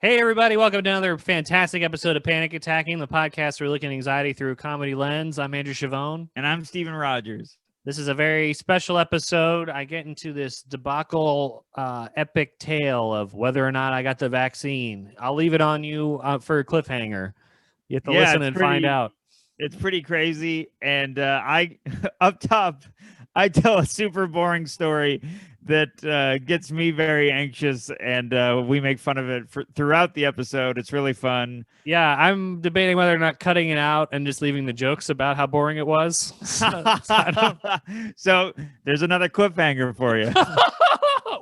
Hey, everybody. Welcome to another fantastic episode of Panic Attacking, the podcast where we look at anxiety through a comedy lens. I'm Andrew Chavone. And I'm Steven Rogers. This is a very special episode. I get into this debacle, epic tale of whether or not I got the vaccine. I'll leave it on you for a cliffhanger. You have to listen and find out. It's pretty crazy. And I, up top, I tell a super boring story that gets me very anxious, and we make fun of it throughout the episode. It's really fun. Yeah, I'm debating whether or not cutting it out and just leaving the jokes about how boring it was. So there's another cliffhanger for you.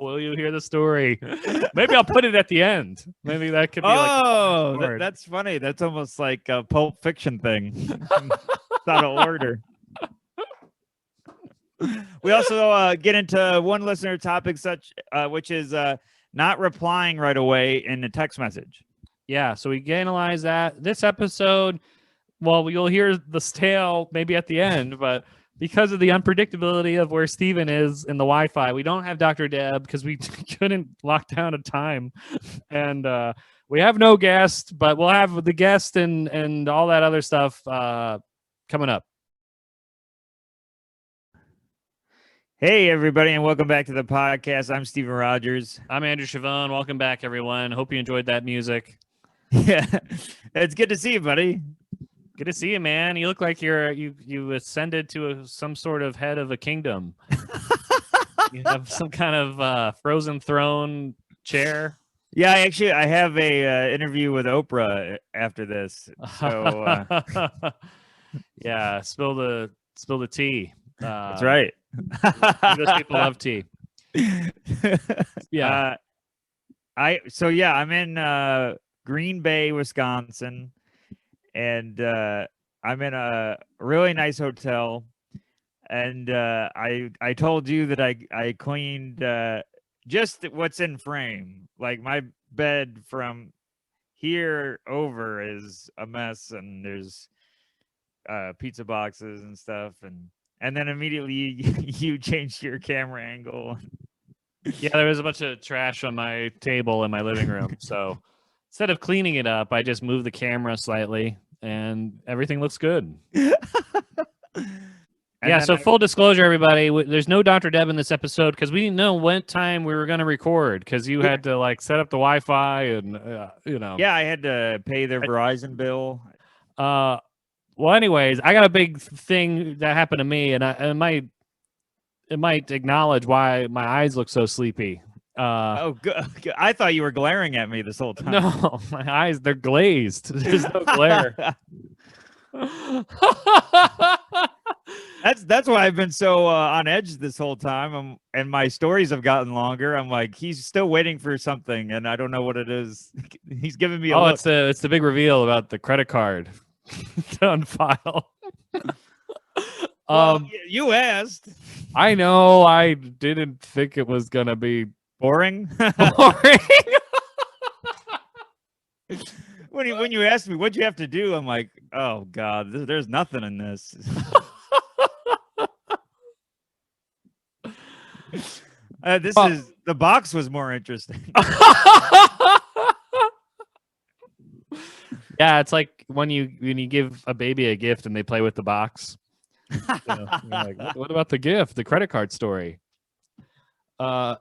Will you hear the story? Maybe I'll put it at the end. Maybe that could be that's funny. That's almost like a Pulp Fiction thing. It's out of order. We also get into one listener topic, which is not replying right away in a text message. Yeah, so we analyze that. This episode, well, you'll hear the tale maybe at the end, but because of the unpredictability of where Steven is in the Wi-Fi, we don't have Dr. Deb because we couldn't lock down a time. And we have no guest, but we'll have the guest and all that other stuff coming up. Hey, everybody, and welcome back to the podcast. I'm Steven Rogers. I'm Andrew Chavone. Welcome back, everyone. Hope you enjoyed that music. Yeah, it's good to see you, buddy. Good to see you, man. You look like you ascended to some sort of head of a kingdom. You have some kind of frozen throne chair. Yeah, I have a interview with Oprah after this. So yeah, spill the tea. That's right. Those people love tea. Yeah. I'm in Green Bay, Wisconsin, and I'm in a really nice hotel. And I told you that I cleaned just what's in frame. Like my bed from here over is a mess, and there's pizza boxes and stuff, and then immediately you changed your camera angle. Yeah, there was a bunch of trash on my table in my living room. So instead of cleaning it up, I just moved the camera slightly and everything looks good. Yeah, so full disclosure, everybody, there's no Dr. Deb in this episode because we didn't know what time we were going to record because you had to like set up the Wi-Fi and, Yeah, I had to pay their Verizon bill. Well, anyways, I got a big thing that happened to me, and it might acknowledge why my eyes look so sleepy. Good. I thought you were glaring at me this whole time. No, my eyes, they're glazed. There's no glare. That's why I've been so on edge this whole time, and my stories have gotten longer. I'm like, he's still waiting for something, and I don't know what it is. He's giving me a look. It's the big reveal about the credit card on file. Well, you asked. I know. I didn't think it was gonna be boring. Boring. When you asked me what'd you have to do, I'm like, oh God, there's nothing in this. The box was more interesting. Yeah, it's like when you give a baby a gift and they play with the box. So, like, what about the gift? The credit card story. Man.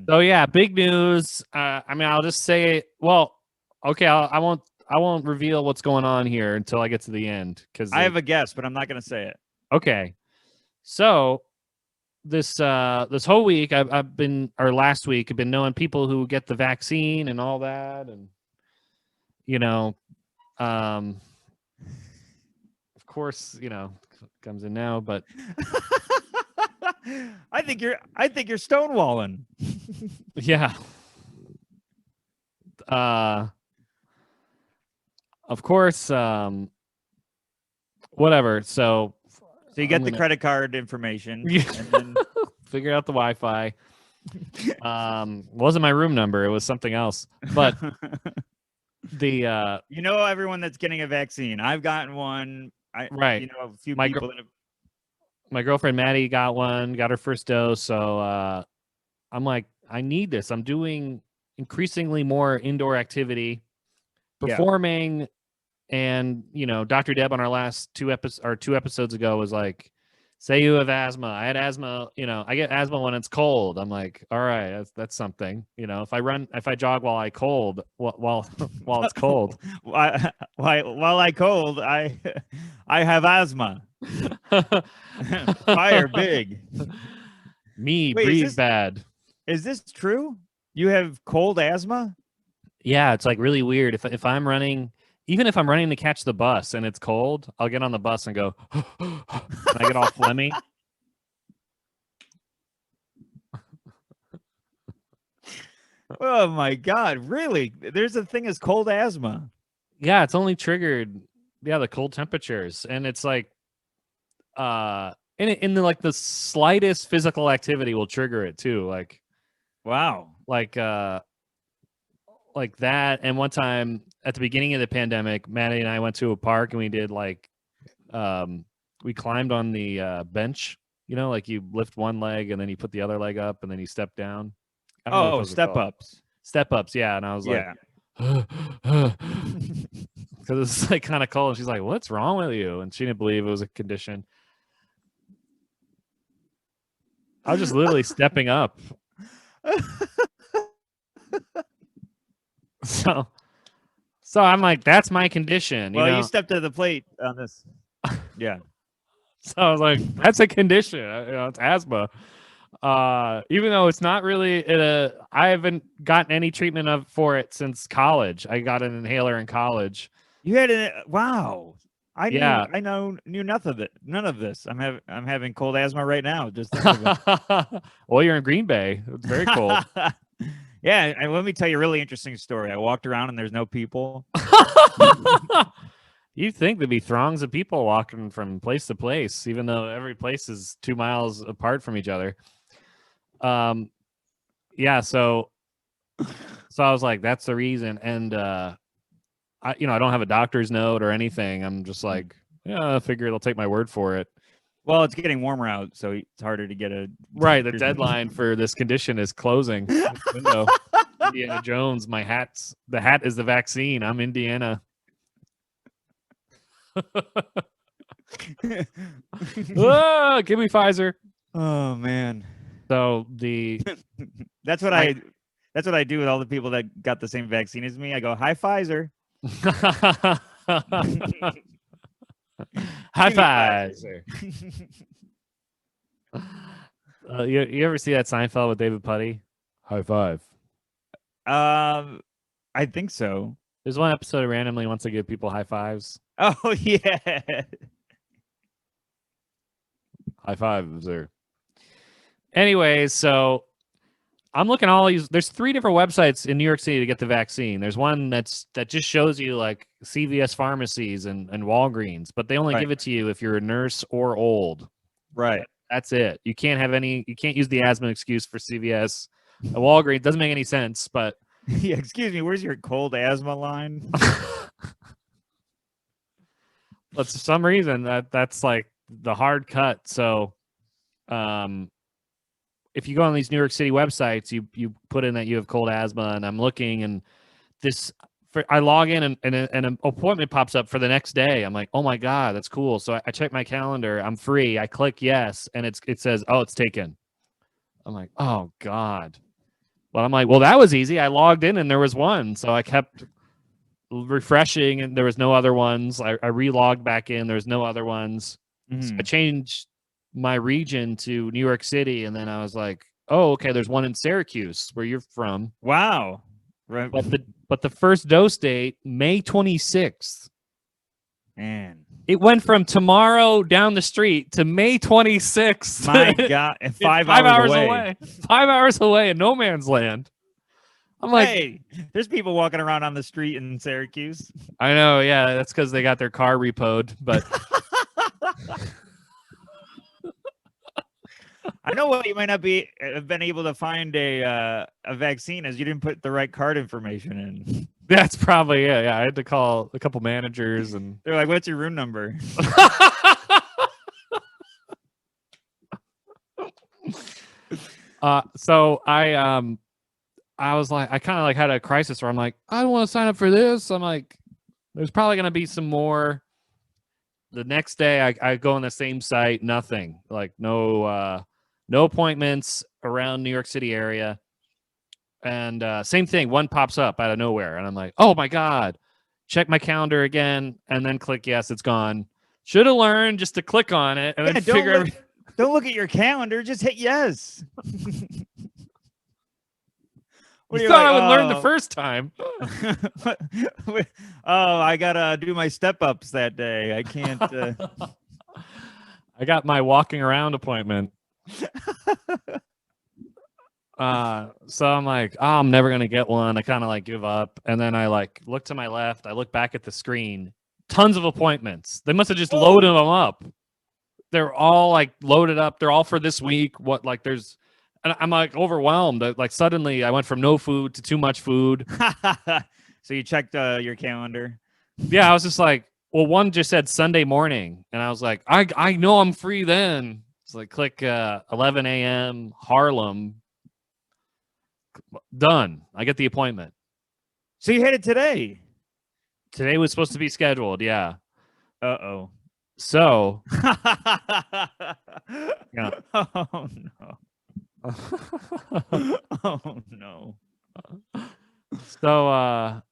So yeah, big news. I'll just say, well, okay, I won't reveal what's going on here until I get to the end because I have a guess, but I'm not going to say it. Okay, so this whole week last week I've been knowing people who get the vaccine and all that, and of course, comes in now, but I think you're stonewalling. Yeah. Of course, whatever. So you get the credit card information and then figure out the Wi-Fi. Wasn't my room number, it was something else. But everyone that's getting a vaccine. I've gotten one. Right. A few people that have. My girlfriend Maddie got her first dose, so I'm like I need this. I'm doing increasingly more indoor activity, Yeah. performing, and Dr. Deb on our last two episodes ago was like, say you have asthma. I had asthma. I get asthma when it's cold. I'm like, all right, that's something. If I jog while I cold, while it's cold. While I cold, I have asthma. Fire big. Me Wait, breathe bad. Is this true? You have cold asthma? Yeah, it's like really weird. If I'm running, even if I'm running to catch the bus and it's cold, I'll get on the bus and go, and I get all phlegmy. Oh my God, really? There's a thing as cold asthma. Yeah, it's only triggered, the cold temperatures. And it's like, in the like the slightest physical activity will trigger it too. Like, wow. Like that. And one time at the beginning of the pandemic, Maddie and I went to a park and we did we climbed on the bench, like you lift one leg and then you put the other leg up and then you step down. I don't know what those are step called. ups. Step ups, yeah. And I was Yeah. like, because it's like kind of cold. And she's like, what's wrong with you? And she didn't believe it was a condition. I was just literally stepping up. So I'm like, that's my condition. Well, you stepped to the plate on this. Yeah. So I was like, that's a condition. It's asthma. Even though it's not really I haven't gotten any treatment for it since college. I got an inhaler in college. You had wow. I Yeah. knew none of this. I'm having cold asthma right now. Just well, you're in Green Bay. It's very cold. Yeah, and let me tell you a really interesting story. I walked around and there's no people. You'd think there'd be throngs of people walking from place to place, even though every place is 2 miles apart from each other. Yeah, so I was like, that's the reason. And I don't have a doctor's note or anything. I'm just like, yeah, I figure they'll take my word for it. Well, it's getting warmer out, so it's harder to get a right. The deadline for this condition is closing. Window. Indiana Jones. The hat is the vaccine. I'm Indiana. Oh, give me Pfizer. Oh man. So that's what I do with all the people that got the same vaccine as me. I go, hi Pfizer. High Pfizer. You ever see that Seinfeld with David Puddy? High five. I think so. There's one episode of randomly wants to give people high fives. Oh yeah. High fives there. Anyways, so I'm looking at all these. There's 3 different websites in New York City to get the vaccine. There's one that just shows you like CVS pharmacies and Walgreens, but they only give it to you if you're a nurse or old. Right. That's it. You can't use the asthma excuse for CVS. Walgreens doesn't make any sense, but yeah, excuse me, where's your cold asthma line? But for some reason that's like the hard cut. So if you go on these New York City websites, you put in that you have cold asthma, and I'm looking, and I log in and an appointment pops up for the next day. I'm like, oh my God, that's cool. So I check my calendar. I'm free. I click yes, and it says, oh, it's taken. I'm like, oh God. But I'm like, well, that was easy. I logged in and there was one. So I kept refreshing and there was no other ones. I re-logged back in. There was no other ones. Mm-hmm. So I changed my region to New York City. And then I was like, oh, okay, there's one in Syracuse where you're from. Wow. Right. But the first dose date, May 26th. Man. It went from tomorrow down the street to May 26th. My God. 5 hours away. 5 hours away in no man's land. I'm like, hey, there's people walking around on the street in Syracuse. I know. Yeah, that's because they got their car repoed. But I know what you might not have been able to find a vaccine as you didn't put the right card information in. That's probably it. Yeah, I had to call a couple managers, and they're like, "What's your room number?" So I was like, I kind of like had a crisis where I'm like, I don't want to sign up for this. I'm like, there's probably gonna be some more. The next day, I go on the same site, nothing, like no appointments around New York City area, and same thing. One pops up out of nowhere, and I'm like, oh my god, check my calendar again, and then click yes, it's gone. Should have learned just to click on it and then figure. Don't look at your calendar. Just hit yes. What you thought I would learn the first time. Oh, I gotta do my step ups that day. I can't. I got my walking around appointment. So I'm like, oh, I'm never gonna get one. I kind of like give up, and then I like look to my left. I look back at the screen. Tons of appointments. They must have just loaded them up. They're all like loaded up. They're all for this week. What like there's. And I'm like overwhelmed. Like suddenly I went from no food to too much food. So you checked your calendar? Yeah, I was just like, well, one just said Sunday morning, and I was like, I know I'm free then. It's like click 11 a.m. Harlem. Done. I get the appointment. So you had it today? Today was supposed to be scheduled. Yeah. Uh-oh. So. Yeah. Oh no. Oh no. So oh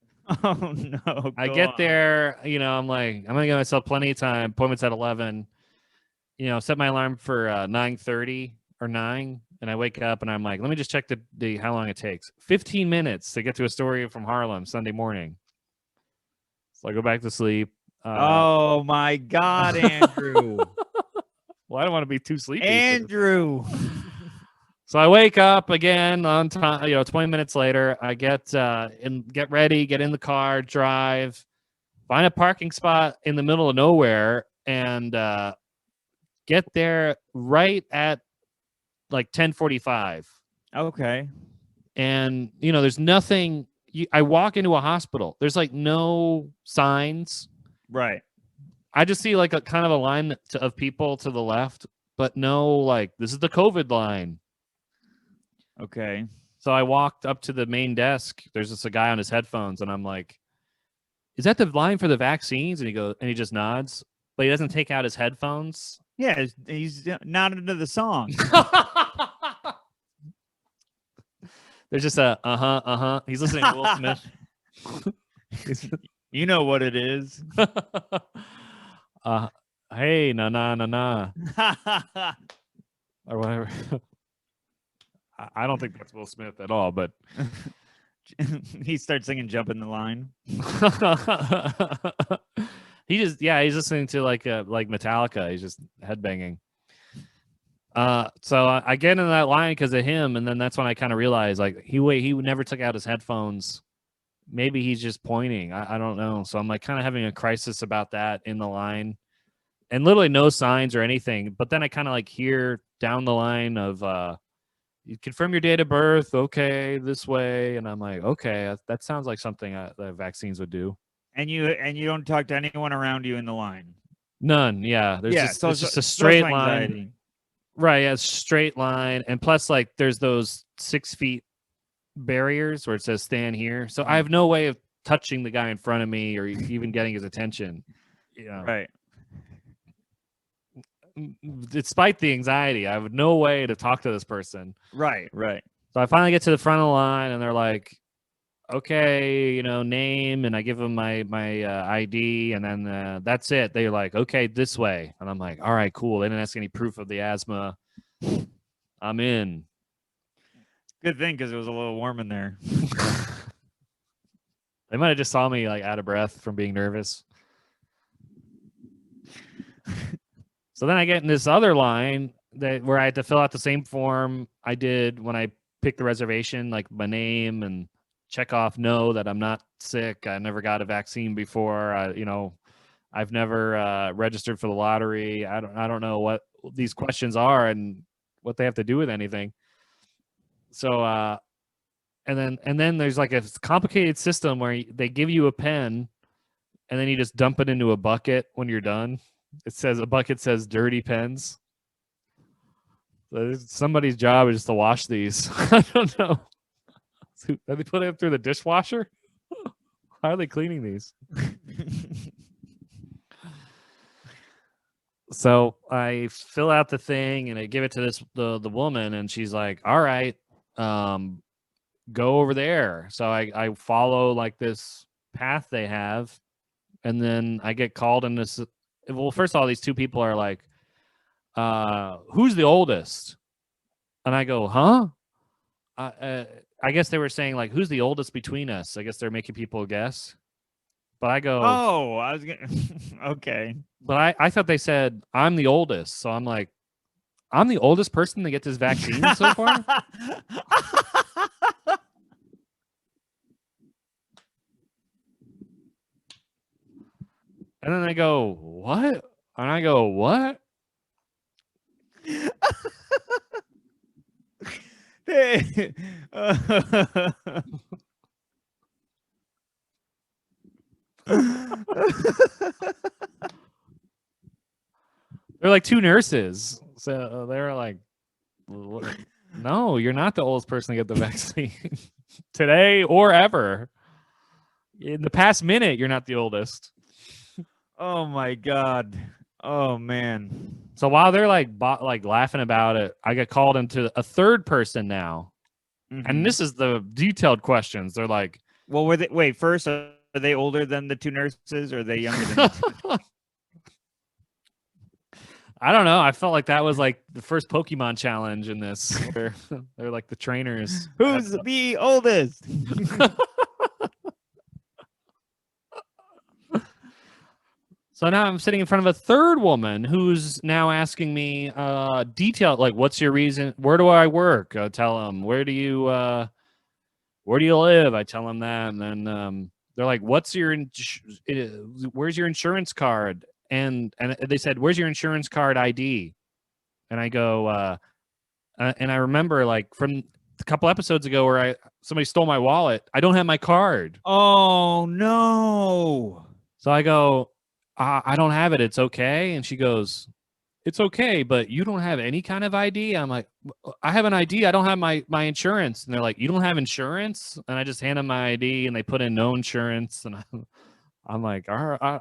no. I get there, you know, I'm like, I'm gonna give myself plenty of time. Appointment's at 11. You know, set my alarm for 9:30 or 9, and I wake up and I'm like, let me just check the how long it takes. 15 minutes to get to a story from Harlem Sunday morning. So I go back to sleep. Oh my God, Andrew. Well, I don't want to be too sleepy. Andrew. So I wake up again on time, 20 minutes later. I get ready, get in the car, drive, find a parking spot in the middle of nowhere, and get there right at like 10:45. Okay. And, there's nothing. I walk into a hospital. There's like no signs. Right. I just see like a kind of a line of people to the left, but no, like, this is the COVID line. Okay. So I walked up to the main desk. There's just a guy on his headphones, and I'm like, "Is that the line for the vaccines?" And he just nods, but he doesn't take out his headphones. Yeah, he's nodding to the song. There's just a He's listening to Will Smith. You know what it is. Hey, na or whatever. I don't think that's Will Smith at all, but he starts singing "Jump in the Line." he's listening to like Metallica. He's just headbanging. So I get in that line because of him, and then that's when I kind of realized like he never took out his headphones. Maybe he's just pointing. I don't know. So I'm like kind of having a crisis about that in the line, and literally no signs or anything. But then I kind of like hear down the line of you confirm your date of birth, okay, this way, and I'm like, okay, that sounds like something that vaccines would do. And you don't talk to anyone around you in the line. None, yeah. It's just a straight line, right? Yeah, straight line, and plus, like, there's those 6 feet barriers where it says "stand here," so I have no way of touching the guy in front of me or even getting his attention. Yeah, right. Despite the anxiety, I have no way to talk to this person. Right. So I finally get to the front of the line, and they're like, okay, name, and I give them my ID, and then that's it. They're like, okay, this way. And I'm like, all right, cool. They didn't ask any proof of the asthma. I'm in. Good thing, because it was a little warm in there. They might have just saw me like out of breath from being nervous. So then I get in this other line where I had to fill out the same form I did when I picked the reservation, like my name, and check off no that I'm not sick. I never got a vaccine before. I've never registered for the lottery. I don't know what these questions are and what they have to do with anything. So and then there's like a complicated system where they give you a pen and then you just dump it into a bucket when you're done. A bucket says dirty pens. Somebody's job is just to wash these. I don't know. Are they putting them through the dishwasher? How are they cleaning these? So I fill out the thing and I give it to the woman, and she's like, "All right, go over there." So I follow like this path they have, and then I get called in this. Well, first of all, these two people are like, "Who's the oldest?" And I go, "Huh?" I guess they were saying like, "Who's the oldest between us?" I guess they're making people guess. But I go, Oh, I was gonna. Okay. but I thought they said I'm the oldest. So I'm like, I'm the oldest person to get this vaccine so far. And then they go, "What?" And I go, "What?" They're like two nurses. So they were like, "No, you're not the oldest person to get the vaccine today or ever. In the past minute, you're not the oldest." Oh my God. Oh man. So while they're like laughing about it, I get called into a third person now. And this is the detailed questions. They're like, well, were they? Wait, first, are they older than the two nurses, or are they younger than the two? I don't know. I felt like that was like the first Pokemon challenge in this. Where they're like the trainers. Who's the oldest? So now I'm sitting in front of a third woman who's now asking me detailed, like, "What's your reason? Where do I work?" I tell them, "Where do you live?" I tell them that, and then they're like, "What's your where's your insurance card?" And they said, "Where's your insurance card ID?" And I go, and I remember like from a couple episodes ago where somebody stole my wallet. I don't have my card. Oh no. So I go, "I don't have it. It's okay." And she goes, "It's okay, but you don't have any kind of ID." I'm like, "I have an ID. I don't have my insurance." And they're like, "You don't have insurance?" And I just hand them my ID, and they put in no insurance. And I'm like, "All right,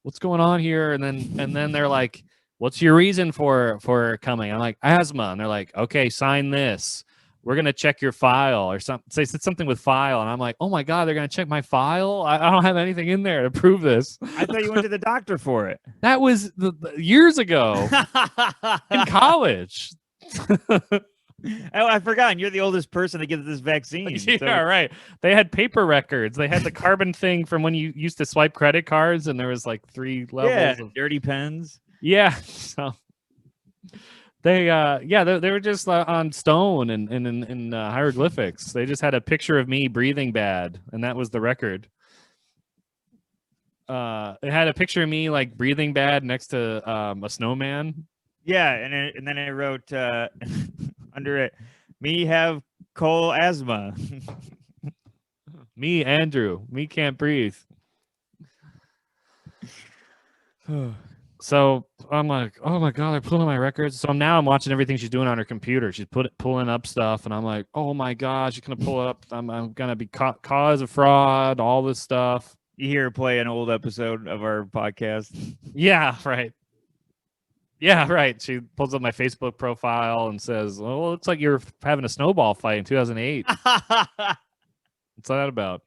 what's going on here?" And then they're like, "What's your reason for coming?" I'm like, "Asthma." And they're like, "Okay, sign this. We're gonna check your file or something." They said something with file, and I'm like, "Oh my God, they're gonna check my file? I don't have anything in there to prove this." I thought you went to the doctor for it. That was the years ago in college. Oh, I forgot. You're the oldest person to get this vaccine. Yeah, So right. They had paper records. They had the carbon thing from when you used to swipe credit cards, and there was like 3 levels yeah, of dirty pens. yeah. So they they were just on stone and in hieroglyphics. They just had a picture of me breathing bad, and that was the record. It had a picture of me like breathing bad next to a snowman. Yeah, and then I wrote under it, "Me have coal asthma." Me, Andrew. Me can't breathe. So I'm like, "Oh my God, they're pulling my records." So now I'm watching everything she's doing on her computer. She's pulling up stuff, and I'm like, "Oh my God, she's gonna pull it up. I'm gonna be cause of fraud, all this stuff." You hear her play an old episode of our podcast. Yeah, right. Yeah, right. She pulls up my Facebook profile and says, "Well, it looks like you're having a snowball fight in 2008. What's that about?"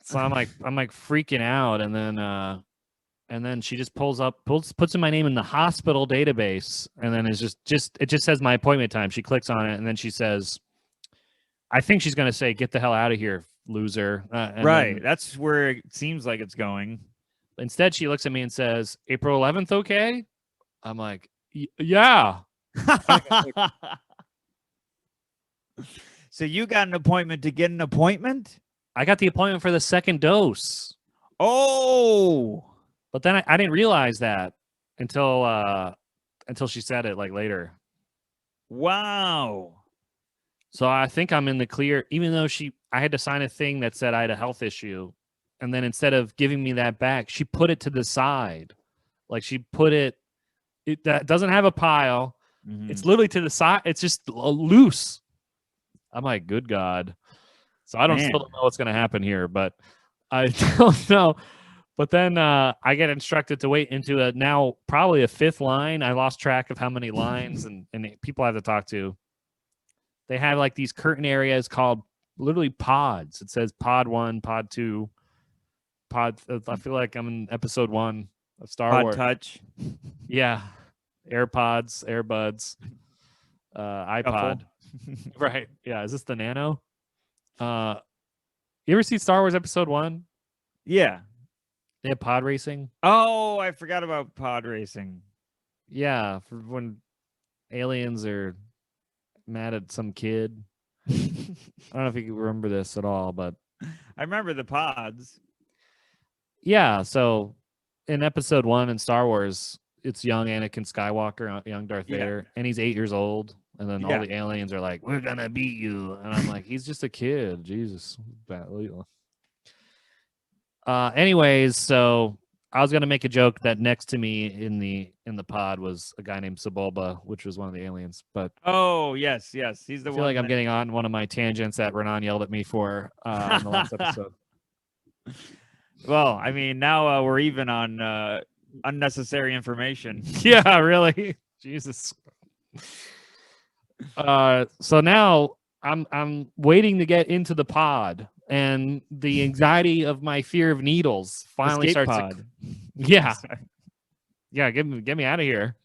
So I'm like freaking out, and then she just puts in my name in the hospital database, and then it just says my appointment time. She clicks on it, and then she says, I think she's gonna say, "Get the hell out of here, loser." Right. That's where it seems like it's going. Instead, she looks at me and says, "April 11th, okay?" I'm like, "Yeah." So you got an appointment to get an appointment? I got the appointment for the second dose. Oh. But then I didn't realize that until she said it like later. Wow. So I think I'm in the clear, even though I had to sign a thing that said I had a health issue. And then instead of giving me that back, she put it to the side. Like she put it It that doesn't have a pile. Mhm. It's literally to the side. It's just loose. I'm like, good God. So I Man. still don't know what's going to happen here, but I don't know. But then I get instructed to wait into a now probably a fifth line. I lost track of how many lines and people I have to talk to. They have like these curtain areas called literally pods. It says pod 1, pod 2, pod. I feel like I'm in episode 1 of Star Pod Wars. touch. Yeah. AirPods, AirBuds, iPod. Right. Yeah. Is this the Nano? You ever see Star Wars episode 1? Yeah. They have pod racing. Oh, I forgot about pod racing. Yeah. For when aliens are mad at some kid. I don't know if you can remember this at all, but I remember the pods. yeah. So in episode 1 in Star Wars, it's young Anakin Skywalker, young Darth Yeah. Vader, and he's 8 years old. And then all Yeah. the aliens are like, "We're gonna beat you," and I'm like, "He's just a kid, Jesus." Anyways, so I was gonna make a joke that next to me in the pod was a guy named Sebulba, which was one of the aliens. But Oh, yes, yes. He's I the feel one. like I'm getting on one of my tangents that Renan yelled at me for in the last episode. Well, I mean, now we're even on unnecessary information. Yeah, really, Jesus. So now I'm waiting to get into the pod, and the anxiety of my fear of needles finally Escape starts. pod. Yeah, yeah, get me out of here.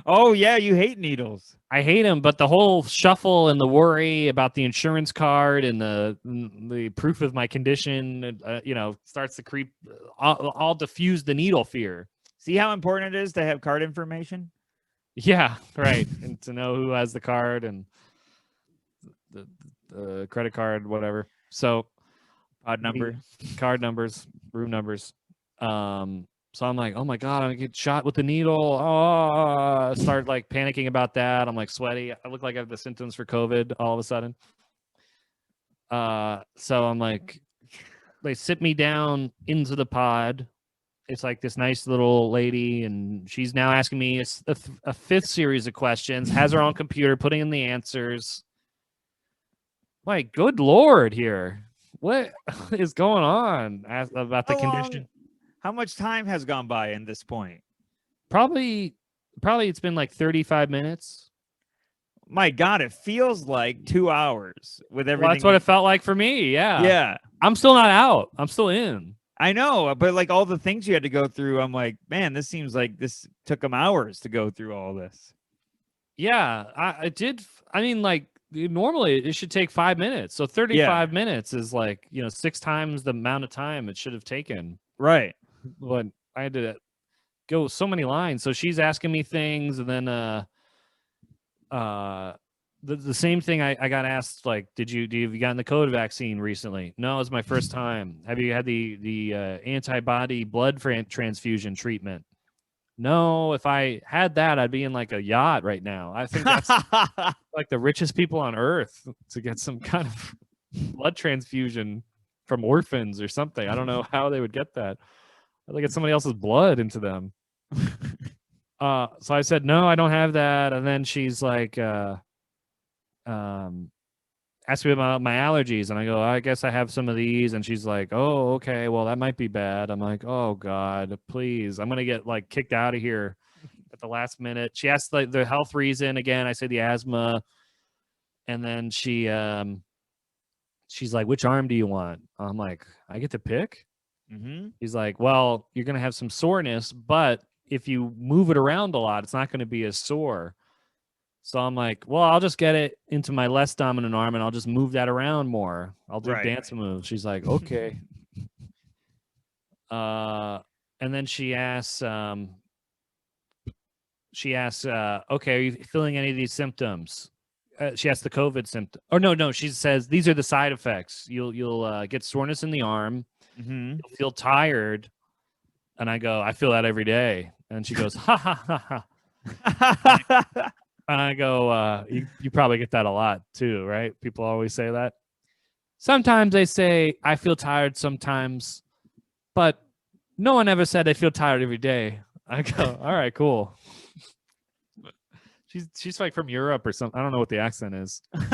Oh yeah, you hate needles. I hate him, but the whole shuffle and the worry about the insurance card and the proof of my condition, starts to creep. I'll diffuse the needle fear. See how important it is to have card information? Yeah, right. And to know who has the card and the credit card, whatever. So Pod number. card numbers, room numbers. So I'm like, oh my God, I'm gonna get shot with the needle. Oh, start like panicking about that. I'm like sweaty. I look like I have the symptoms for COVID all of a sudden. So I'm like, they sit me down into the pod. It's like this nice little lady, and she's now asking me a fifth series of questions, has her own computer, putting in the answers. My good Lord here. What is going on about the condition? How much time has gone by in this point? Probably it's been like 35 minutes. My God, it feels like 2 hours with everything. Well, that's what it felt like for me. Yeah. Yeah. I'm still not out. I'm still in. I know, but like all the things you had to go through, I'm like, man, this seems like this took them hours to go through all this. Yeah, I did. I mean, like normally it should take 5 minutes. So 35 minutes is like, 6 times the amount of time it should have taken. Right. But I had to go so many lines. So she's asking me things, and then the same thing I got asked, like, have you gotten the COVID vaccine recently? No, it's my first time. Have you had the antibody blood transfusion treatment? No, if I had that, I'd be in like a yacht right now. I think that's like the richest people on earth to get some kind of blood transfusion from orphans or something. I don't know how they would get that. They get somebody else's blood into them. So I said, no, I don't have that. And then she's like, asked me about my allergies, and I go, I guess I have some of these. And she's like, oh, okay, well, that might be bad. I'm like, oh God, please, I'm gonna get like kicked out of here at the last minute. She asked like the health reason again. I said the asthma, and then she's like, which arm do you want? I'm like, I get to pick. Mm-hmm. He's like, well, you're gonna have some soreness, but if you move it around a lot, it's not going to be as sore. So I'm like, well, I'll just get it into my less dominant arm, and I'll just move that around more. I'll do dance moves. She's like, okay. And then she asks, okay, are you feeling any of these symptoms? She asked the COVID symptom. Or no, she says, these are the side effects. You'll get soreness in the arm. Mm-hmm. You'll feel tired. And I go, I feel that every day. And she goes, ha, ha, ha, ha. And I go, you probably get that a lot too, right? People always say that. Sometimes they say, I feel tired sometimes, but no one ever said they feel tired every day. I go, all right, cool. She's like from Europe or something. I don't know what the accent is. And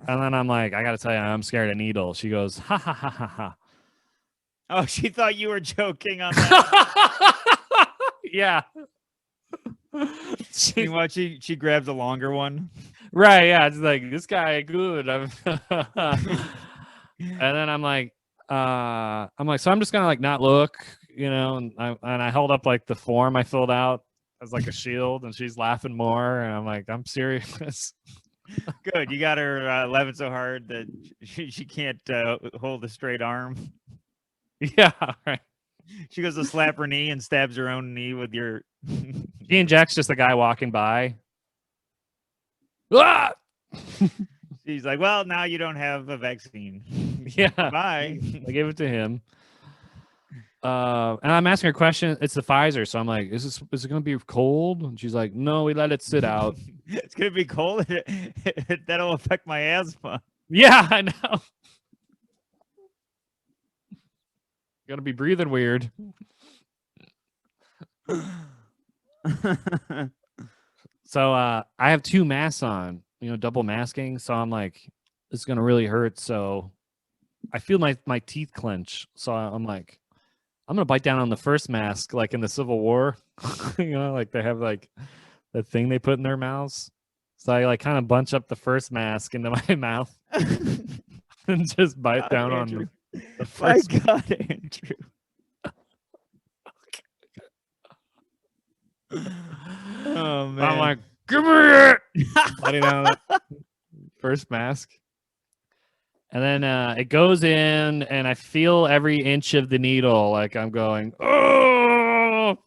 then I'm like, I gotta tell you, I'm scared of needles. She goes, ha ha ha ha ha. Oh, she thought you were joking on that. Yeah. Meanwhile, she grabs a longer one. Right, yeah. It's like, this guy good. And then I'm like, so I'm just gonna like not look, and I held up like the form I filled out as like a shield, and she's laughing more, and I'm like, I'm serious. Good, you got her laughing so hard that she can't hold a straight arm. Yeah, right. She goes to slap her knee and stabs her own knee with your. She injects just a guy walking by. Ah! She's like, well, now you don't have a vaccine. Yeah. Bye. I gave it to him. And I'm asking her a question. It's the Pfizer, so I'm like, is it going to be cold? And she's like, no, we let it sit out. It's going to be cold. That'll affect my asthma. Yeah, I know. Gonna be breathing weird. So I have 2 masks on, double masking. So I'm like, it's gonna really hurt. So I feel my teeth clench. So I'm like, I'm gonna bite down on the first mask, like in the Civil War. Like they have like the thing they put in their mouths. So I like kind of bunch up the first mask into my mouth and just bite down Andrew. on the first. My God, Andrew. Oh man! I'm like, give me it. Letting down that first mask, and then it goes in, and I feel every inch of the needle, like I'm going, oh.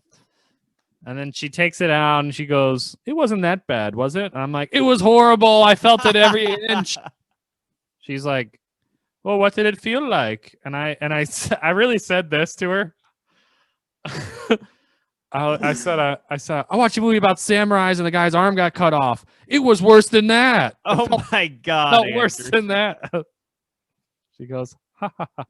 And then she takes it out, and she goes, "It wasn't that bad, was it?" And I'm like, "It was horrible. I felt it every inch." She's like, "Well, what did it feel like?" And I really said this to her. I said, I watched a movie about samurais and the guy's arm got cut off. It was worse than that. Oh my God! Felt worse than that. She goes, ha ha ha.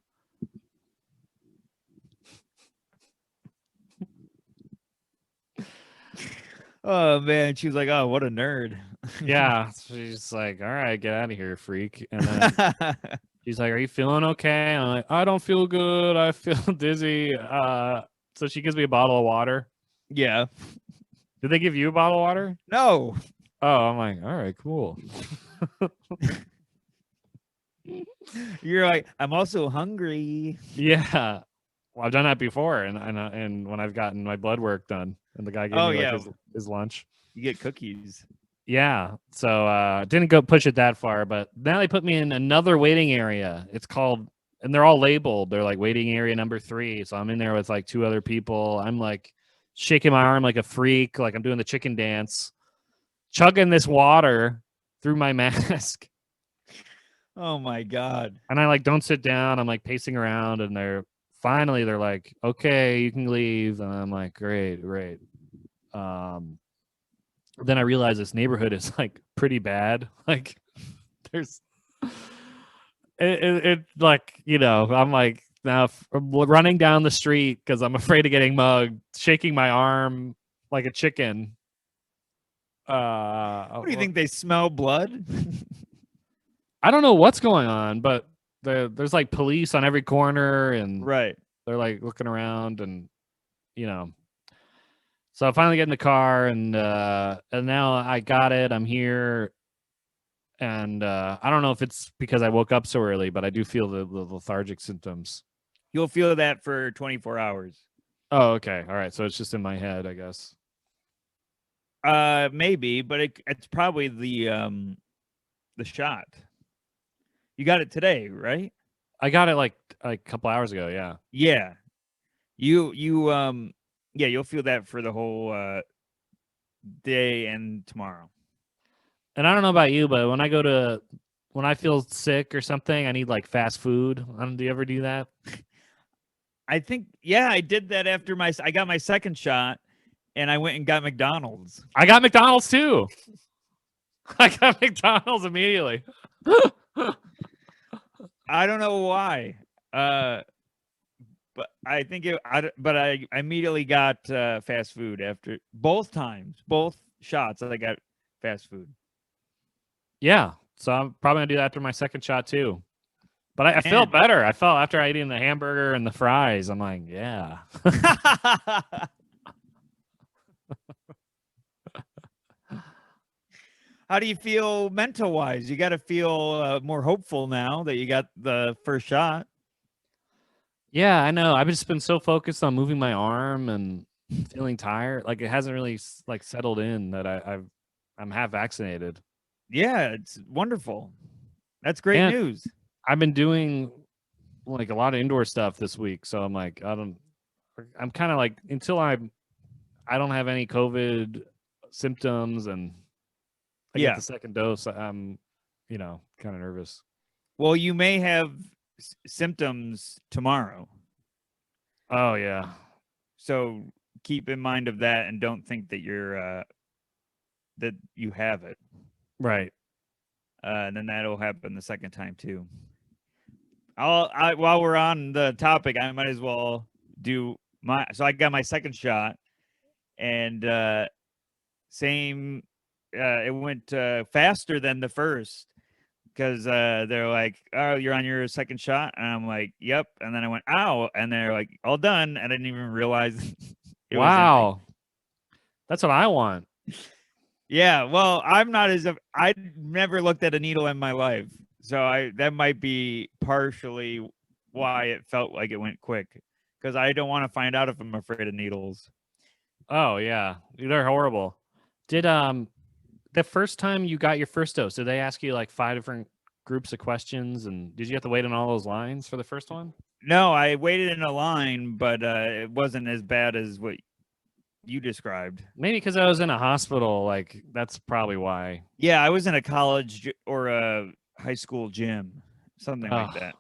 Oh man, she was like, "Oh, what a nerd." Yeah, she's like, "All right, get out of here, freak." And then she's like, "Are you feeling okay?" And I'm like, "I don't feel good. I feel dizzy." So she gives me a bottle of water. Yeah. Did they give you a bottle of water? No. Oh, I'm like, all right, cool. You're like, I'm also hungry. Yeah. Well, I've done that before, and when I've gotten my blood work done, and the guy gave me like his lunch. You get cookies. Yeah. So didn't go push it that far, but now they put me in another waiting area. It's called, and they're all labeled. They're like waiting area number 3. So I'm in there with like 2 other people. I'm like shaking my arm like a freak, like I'm doing the chicken dance, chugging this water through my mask. Oh my God. And I like don't sit down. I'm like pacing around, and they're like, okay, you can leave. And I'm like, great. Then I realize this neighborhood is like pretty bad. Like there's it like, I'm like now running down the street because I'm afraid of getting mugged, shaking my arm like a chicken. What do you think? They smell blood? I don't know what's going on, but there's like police on every corner, and Right. they're like looking around, and so I finally get in the car, and now I got it. I'm here, and I don't know if it's because I woke up so early, but I do feel the lethargic symptoms. You'll feel that for 24 hours. Oh, okay. All right. So it's just in my head, I guess. Maybe, but it's probably the shot. You got it today, right? I got it like a couple hours ago. Yeah. Yeah. You yeah, you'll feel that for the whole day and tomorrow. And I don't know about you, but when I feel sick or something, I need like fast food. Do you ever do that? I think, yeah, I did that after I got my second shot, and I went and got McDonald's. I got McDonald's too. I got McDonald's immediately. I don't know why. but I think but I immediately got fast food after both times, both shots. I got fast food. Yeah. So I'm probably gonna do that after my second shot too. But I felt Man. better. I felt after eating the hamburger and the fries. I'm like, yeah. How do you feel mental wise? You got to feel more hopeful now that you got the first shot. Yeah, I know. I've just been so focused on moving my arm and feeling tired. Like it hasn't really like settled in that I'm half vaccinated. Yeah, it's wonderful. That's great And news. I've been doing like a lot of indoor stuff this week, so I'm like, I'm kind of like until I don't have any COVID symptoms and I get Yeah. the second dose, I'm, kind of nervous. Well, you may have symptoms tomorrow. Oh yeah. So keep in mind of that and don't think that that you have it. Right. And then that'll happen the second time too. While we're on the topic, I might as well do so I got my second shot and same it went faster than the first because they're like, oh, you're on your second shot, and I'm like, yep, and then I went, ow, and they're like, all done, and I didn't even realize it was in me. Wow. That's what I want. Yeah, well, I'm not I never looked at a needle in my life, so that might be partially why it felt like it went quick, because I don't want to find out if I'm afraid of needles. Oh yeah. They're horrible. Did the first time you got your first dose, did they ask you like 5 different groups of questions and did you have to wait on all those lines for the first one? No, I waited in a line, but it wasn't as bad as what you described. Maybe because I was in a hospital, like that's probably why. Yeah, I was in a college or a high school gym, something like that.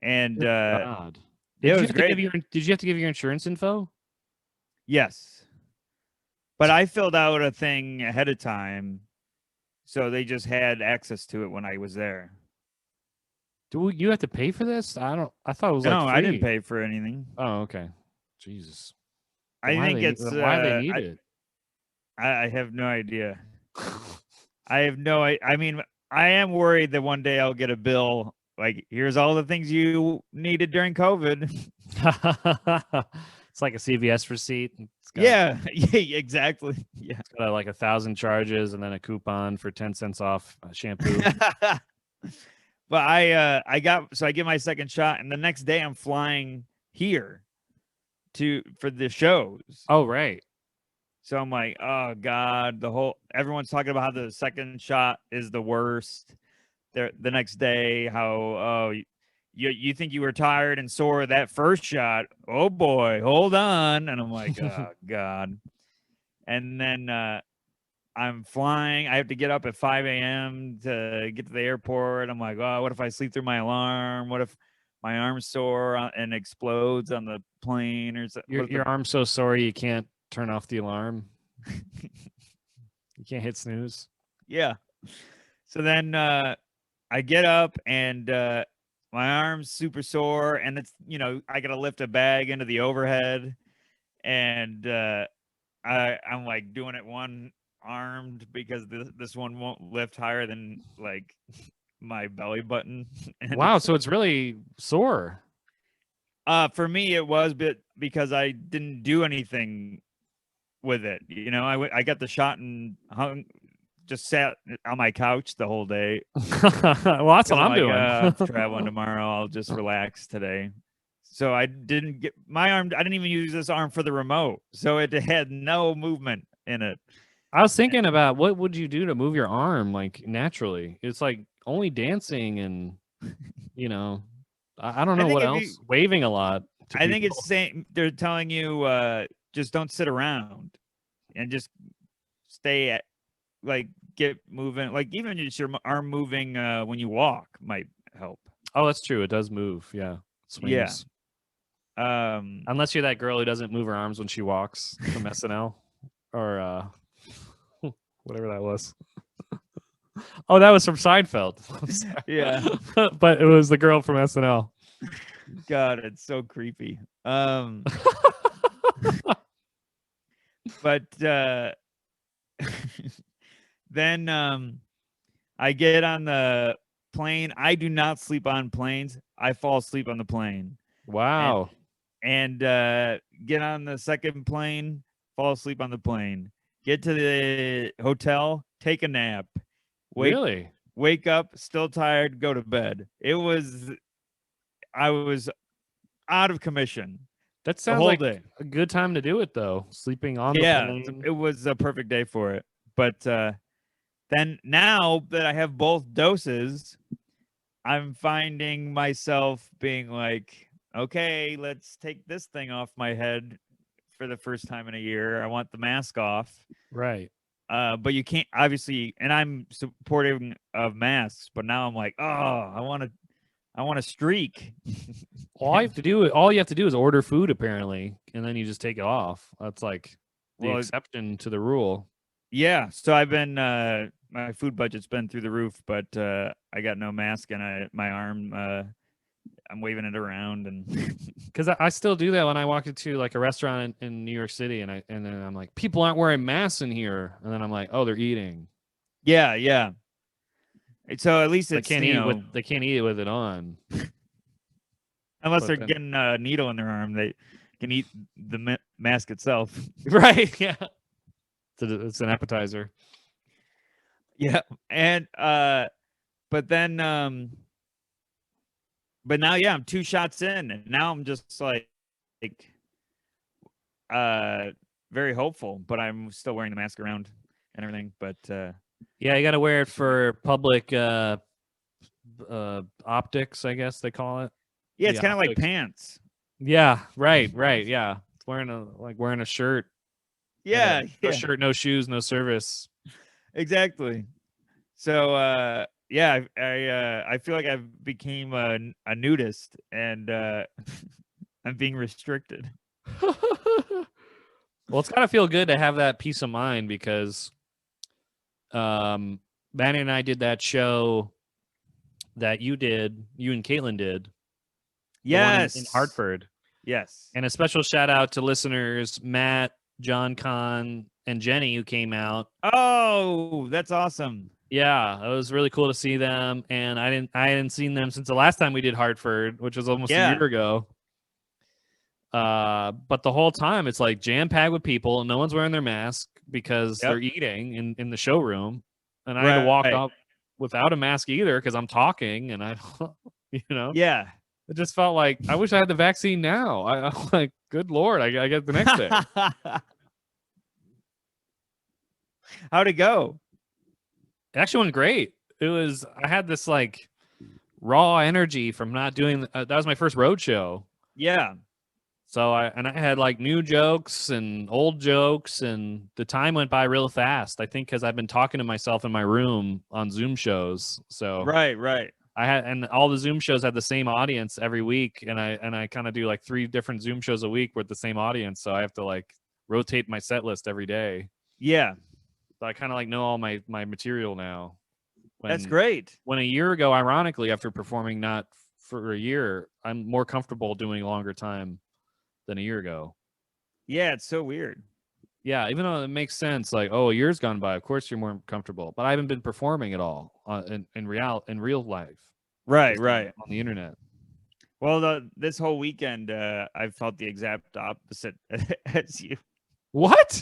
And God. it was great. Did you have to give your insurance info? Yes. But I filled out a thing ahead of time, so they just had access to it when I was there. Do you have to pay for this? I thought it was like No, free. I didn't pay for anything. Oh, okay. Jesus. I think it's why they need it. I have no idea. I have no. I mean, I am worried that one day I'll get a bill like, here's all the things you needed during COVID. It's like a CVS receipt. Yeah, yeah, exactly. Yeah, it's got like 1,000 charges and then a coupon for 10 cents off shampoo. But I get my second shot, and the next day I'm flying here for the shows. Oh, right. So I'm like, oh God, everyone's talking about how the second shot is the worst. The next day, how you think you were tired and sore that first shot. Oh boy, hold on. And I'm like, oh God. And then I'm flying. I have to get up at 5 a.m. to get to the airport. I'm like, oh, what if I sleep through my alarm? What if my arm's sore and explodes on the plane or something? Your arm's so sore you can't turn off the alarm. You can't hit snooze. Yeah. So then I get up and my arm's super sore, and it's, I gotta lift a bag into the overhead, and I'm like doing it one armed because this one won't lift higher than like my belly button. And wow, so it's really sore. For me it was, but because I didn't do anything with it, I got the shot and just sat on my couch the whole day. Well, that's what I'm doing. I'm traveling tomorrow. I'll just relax today. So I didn't get my arm. I didn't even use this arm for the remote. So it had no movement in it. I was thinking about what would you do to move your arm like naturally? It's like only dancing and, I don't know what else. Waving a lot. I think it's saying they're telling you just don't sit around and just stay at, like, get moving, like even just your arm moving when you walk might help. Oh, that's true. It does move. Yeah. Swings. Yeah. Unless you're that girl who doesn't move her arms when she walks from SNL or whatever that was. Oh, that was from Seinfeld. Yeah. But it was the girl from SNL. God, it's so creepy. But then I get on the plane. I do not sleep on planes. I fall asleep on the plane. Wow. And get on the second plane, fall asleep on the plane. Get to the hotel, take a nap. Really? Wake up, still tired, go to bed. I was out of commission That the sounds whole like day. a good time to do it, though. Sleeping on the Yeah, plane. it was a perfect day for it. But then now that I have both doses, I'm finding myself being like, okay, let's take this thing off my head for the first time in a year. I want the mask off. Right. But you can't obviously, and I'm supportive of masks, but now I'm like, oh, I want to streak. All you have to do is order food, apparently, and then you just take it off. That's like the Well, exception to the rule. yeah. So I've been my food budget's been through the roof, but I got no mask and my arm I'm waving it around and Because I still do that when I walk into like a restaurant in New York City, and then I'm like, people aren't wearing masks in here, and then I'm like, oh, they're eating. yeah. So at least They it's can't eat with it on. unless But they're then, getting a needle in their arm, they can eat the mask itself. right? Yeah. It's an appetizer. Yeah, and but then but now yeah, I'm 2 shots in, and now I'm just like uh very hopeful, but I'm still wearing the mask around and everything. But Yeah, you got to wear it for public optics, I guess they call it. yeah, The it's kind of like optics. pants. Yeah, right. Yeah. It's wearing a shirt. Yeah, No yeah, shirt, no shoes, no service. exactly. So yeah, I feel like I've became a nudist and I'm being restricted. Well, it's gotta feel good to have that peace of mind because Manny and I did that show that you and Caitlin did, the one in Yes. Hartford. Yes. And a special shout out to listeners Matt, John Kahn, and Jenny who came out. Oh, that's awesome. Yeah, it was really cool to see them, and I hadn't seen them since the last time we did Hartford, which was almost a Yeah. year ago. But the whole time it's like jam packed with people, and no one's wearing their mask because Yep. they're eating in the showroom, and I had to walk up without a mask either because I'm talking, and I, Yeah. it just felt like I wish I had the vaccine now. I'm like, good lord, I get the next day. How'd it go? It actually went great. I had this like raw energy from not doing. That was my first road show. Yeah. So I had like new jokes and old jokes, and the time went by real fast. I think because I've been talking to myself in my room on Zoom shows. So Right. and all the Zoom shows had the same audience every week, and I kind of do like 3 different Zoom shows a week with the same audience. So I have to like rotate my set list every day. Yeah. So I kind of like know all my material now. That's great. When a year ago, ironically, after performing not for a year, I'm more comfortable doing longer time than a year ago. Yeah, it's so weird. Yeah, even though it makes sense, like, oh, a year's gone by, of course you're more comfortable. But I haven't been performing at all in real life. Right. On the internet. Well, this whole weekend, I felt the exact opposite as you. What?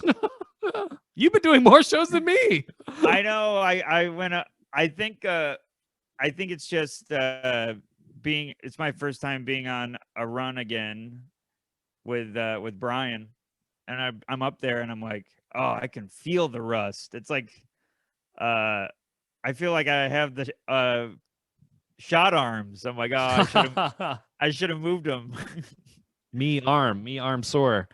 You've been doing more shows than me. I know. I went. I think it's just it's my first time being on a run again with Brian, and I'm up there and I'm like, oh, I can feel the rust. It's like I feel like I have the shot arms. I'm like, oh, I should have moved them. me arm sore.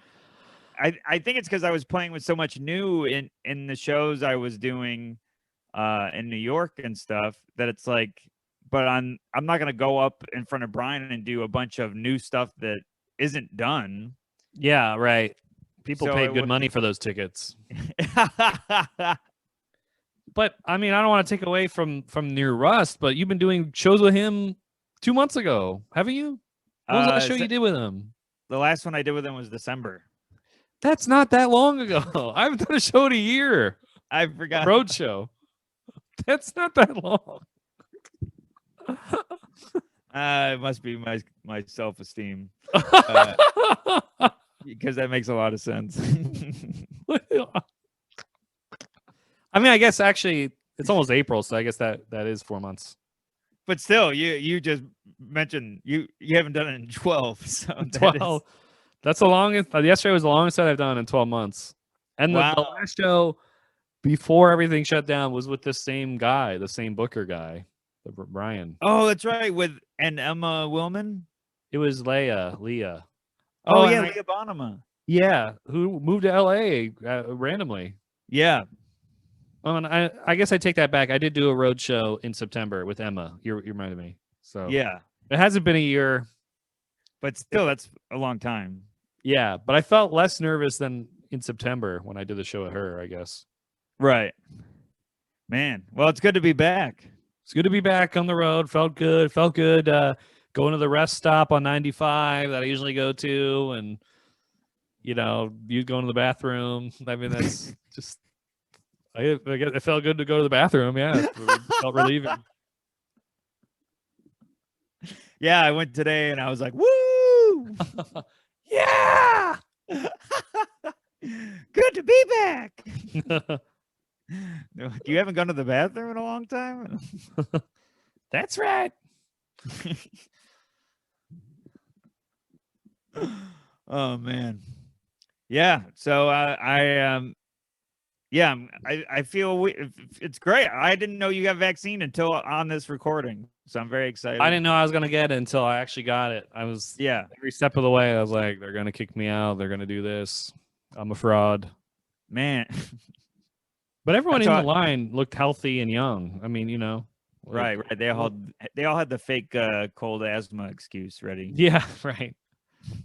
I think it's because I was playing with so much new in the shows I was doing in New York and stuff that it's like, but I'm not gonna go up in front of Brian and do a bunch of new stuff that isn't done. Yeah, right. People So paid good money for those tickets. But I mean, I don't want to take away from Near Rust, but you've been doing shows with him 2 months ago, haven't you? What was the last show Se- you did with him? The last one I did with him was December. That's not that long ago. I haven't done a show in a year. I forgot. Road show. That's not that long. It must be my self-esteem, because that makes a lot of sense. I mean, I guess actually it's almost April, so I guess that is 4 months. But still, you just mentioned you haven't done it in 12. So 12. That's the longest. Yesterday was the longest that I've done in 12 months. And the Wow. last show before everything shut down was with the same guy, the same booker guy, Brian. Oh, that's right. And Emma Willman. It was Leah. Oh, and yeah, Leah Bonema. Yeah, who moved to LA randomly. Yeah. And I guess I take that back. I did do a road show in September with Emma. You reminded me. So Yeah. it hasn't been a year. But still, that's a long time. Yeah, but I felt less nervous than in September when I did the show with her, I guess. Right. Man. Well, it's good to be back. It's good to be back on the road. Felt good. Going to the rest stop on 95 that I usually go to, and you going to the bathroom. I mean, that's just. It felt good to go to the bathroom. Yeah, it felt relieving. Yeah, I went today and I was like, woo! Yeah, good to be back. You haven't gone to the bathroom in a long time? That's right. Oh man. Yeah. So I feel it's great. I didn't know you got vaccine until on this recording, so I'm very excited. I didn't know I was gonna get it until I actually got it. I was every step of the way. I was like, they're gonna kick me out. They're gonna do this. I'm a fraud, man. But everyone in the line looked healthy and young. I mean, right. They all had the fake cold asthma excuse ready. Yeah, right.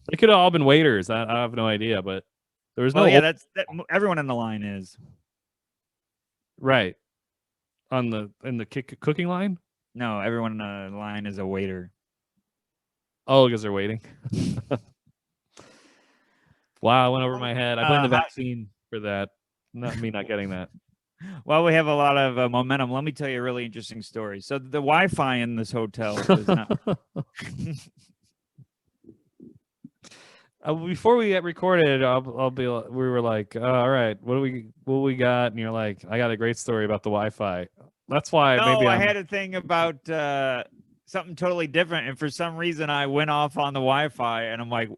They could have all been waiters. I have no idea, but there was no. Yeah, everyone in the line is right in the cooking line. No, everyone in the line is a waiter. Oh, because they're waiting. Wow, I went over my head. I blamed the vaccine for that. Not me not getting that. Well, we have a lot of momentum. Let me tell you a really interesting story. So the Wi-Fi in this hotel is not. Before we get recorded, we were like, all right, what we got? And you're like, I got a great story about the Wi-Fi. That's why I had a thing about something totally different, and for some reason I went off on the Wi-Fi, and I'm like,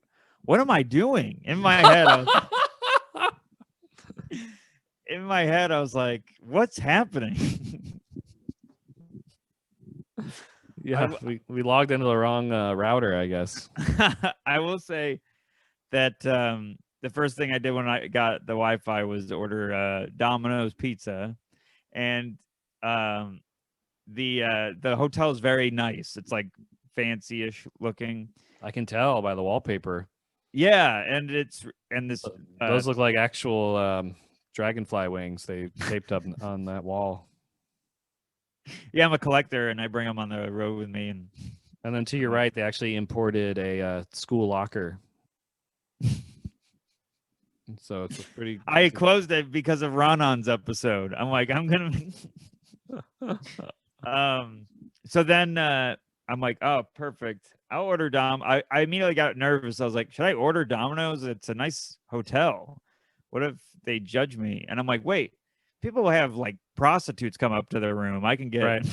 what am I doing? In my head, I was like, what's happening? Yeah, we logged into the wrong router, I guess. I will say that the first thing I did when I got the Wi-Fi was to order Domino's pizza, and the hotel is very nice. It's like fancy-ish looking. I can tell by the wallpaper. Yeah, and those look like actual dragonfly wings they taped up on that wall. Yeah, I'm a collector, and I bring them on the road with me. And then to your right, they actually imported a school locker. So it's a pretty. I closed it because of Ronon's episode. I'm like, I'm gonna. So then I'm like, oh, perfect. I'll order Dom. I immediately got nervous. I was like, should I order Domino's? It's a nice hotel. What if they judge me? And I'm like, wait, people have like prostitutes come up to their room. I can get